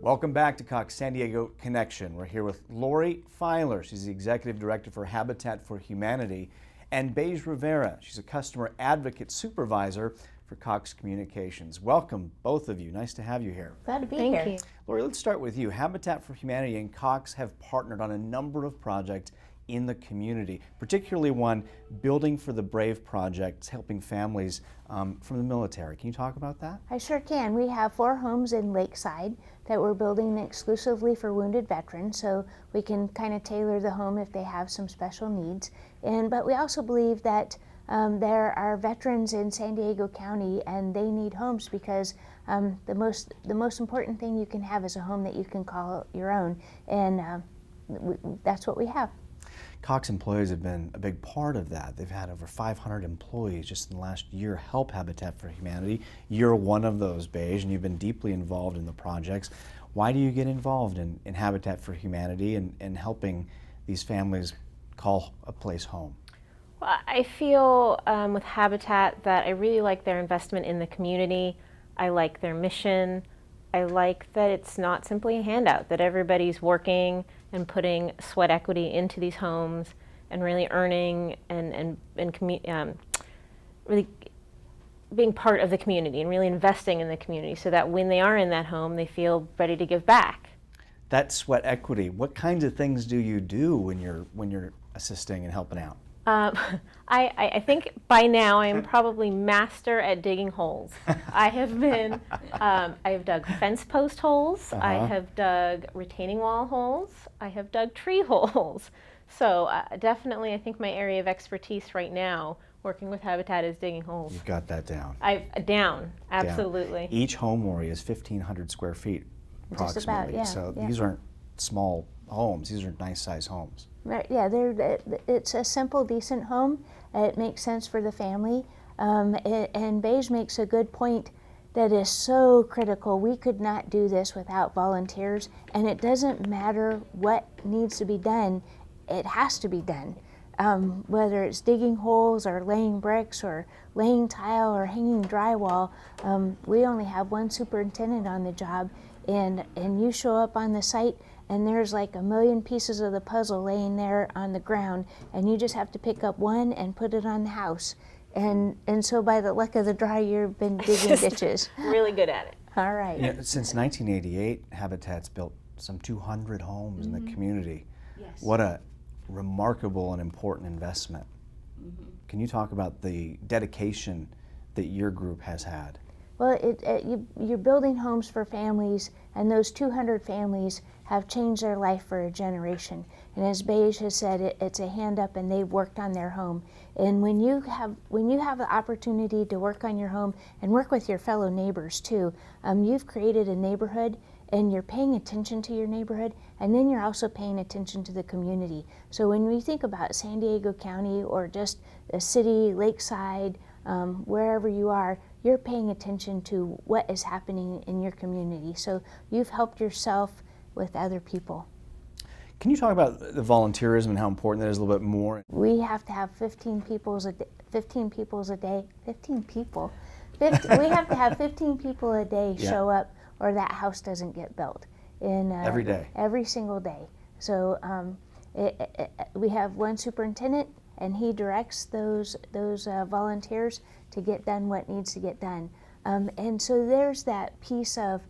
Welcome back to Cox San Diego Connection. We're here with Holt Pfeiler. She's the Executive Director for Habitat for Humanity, and Beige Rivera. She's a Customer Advocate Supervisor for Cox Communications. Welcome, both of you. Nice to have you here. Glad to be here. Thank you. Holt, let's start with you. Habitat for Humanity and Cox have partnered on a number of projects in the community, particularly one, Building for the Brave project, helping families from the military. Can you talk about that? I sure can. We have 4 homes in Lakeside that we're building exclusively for wounded veterans, so we can kind of tailor the home if they have some special needs. But we also believe that there are veterans in San Diego County and they need homes because the most important thing you can have is a home that you can call your own, and that's what we have. Cox employees have been a big part of that. They've had over 500 employees just in the last year help Habitat for Humanity. You're one of those, Beige, and you've been deeply involved in the projects. Why do you get involved in Habitat for Humanity and helping these families call a place home? Well, I feel with Habitat that I really like their investment in the community. I like their mission. I like that it's not simply a handout, that everybody's working and putting sweat equity into these homes and really earning and really being part of the community and really investing in the community so that when they are in that home, they feel ready to give back. That sweat equity, what kinds of things do you do when you're assisting and helping out? I think by now I am probably master at digging holes. I have been, I have dug fence post holes, I have dug retaining wall holes, I have dug tree holes. So definitely I think my area of expertise right now working with Habitat is digging holes. You've got that down. Down, absolutely. Down. Each home area is 1,500 square feet approximately. Just about, yeah, so yeah. These aren't small homes, these are nice size homes. Yeah, it's a simple, decent home. It makes sense for the family. And Beige makes a good point that is so critical. We could not do this without volunteers, and it doesn't matter what needs to be done, it has to be done. Whether it's digging holes or laying bricks or laying tile or hanging drywall, we only have one superintendent on the job, and you show up on the site and there's like a million pieces of the puzzle laying there on the ground, and you just have to pick up one and put it on the house. And so by the luck of the draw, you've been digging ditches. Really good at it. All right. You know, since 1988, Habitat's built some 200 homes in the community. Yes. What a remarkable and important investment. Can you talk about the dedication that your group has had? Well, you're building homes for families, and those 200 families have changed their life for a generation. And as Beige has said, it's a hand up, and they've worked on their home. And when you have the opportunity to work on your home and work with your fellow neighbors too, you've created a neighborhood, and you're paying attention to your neighborhood, and then you're also paying attention to the community. So when we think about San Diego County or just a city, Lakeside, wherever you are, you're paying attention to what is happening in your community. So you've helped yourself with other people. Can you talk about the volunteerism and how important that is a little bit more? We have to have 15 people a day. 15 people. We have to have 15 people a day show up, or that house doesn't get built. Every day? Every single day. So we have one superintendent, and he directs those volunteers to get done what needs to get done. And so there's that piece of,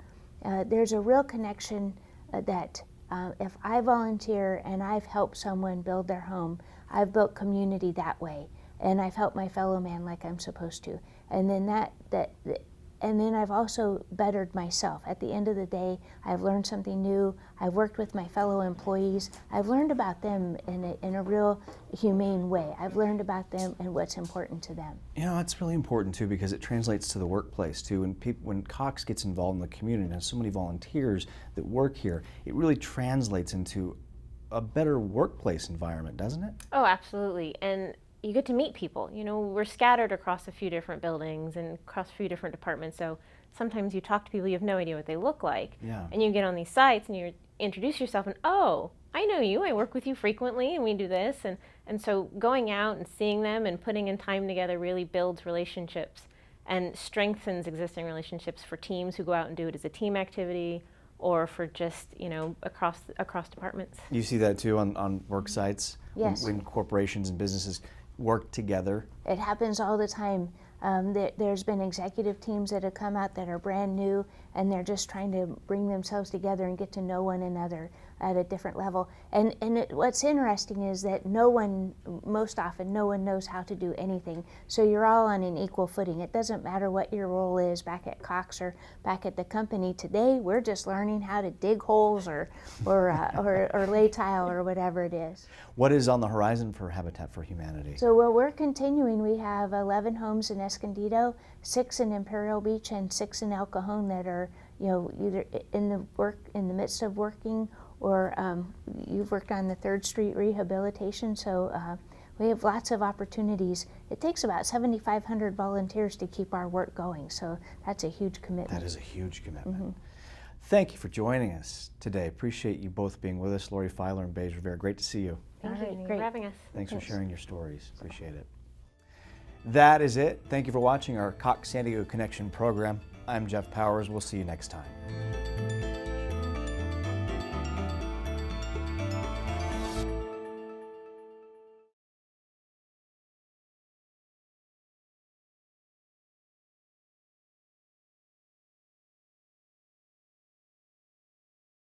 there's a real connection that if I volunteer and I've helped someone build their home, I've built community that way, and I've helped my fellow man like I'm supposed to. And then and then I've also bettered myself. At the end of the day, I've learned something new. I've worked with my fellow employees. I've learned about them in a real humane way. I've learned about them and what's important to them. You know, it's really important too, because it translates to the workplace too. When Cox gets involved in the community and has so many volunteers that work here, it really translates into a better workplace environment, doesn't it? Oh, absolutely. And you get to meet people. You know, we're scattered across a few different buildings and across a few different departments, so sometimes you talk to people, you have no idea what they look like. Yeah. And you get on these sites and you introduce yourself and, oh, I know you, I work with you frequently and we do this. And so going out and seeing them and putting in time together really builds relationships and strengthens existing relationships for teams who go out and do it as a team activity, or for just, across departments. You see that too on work sites? Yes. When corporations and businesses work together? It happens all the time. There's been executive teams that have come out that are brand new, and they're just trying to bring themselves together and get to know one another at a different level. And what's interesting is that most often, no one knows how to do anything. So you're all on an equal footing. It doesn't matter what your role is back at Cox or back at the company. Today, we're just learning how to dig holes or lay tile or whatever it is. What is on the horizon for Habitat for Humanity? So we're continuing. We have 11 homes in Escondido, 6 in Imperial Beach, and 6 in El Cajon that are, either in the midst of working, or you've worked on the 3rd Street rehabilitation. So we have lots of opportunities. It takes about 7,500 volunteers to keep our work going. So that's a huge commitment. That is a huge commitment. Thank you for joining us today. Appreciate you both being with us, Lori Pfeiler and Beige Rivera. Great to see you. Thank All you right, for great. having us. Thanks for sharing your stories. Appreciate it. That is it. Thank you for watching our Cox San Diego Connection program. I'm Jeff Powers. We'll see you next time.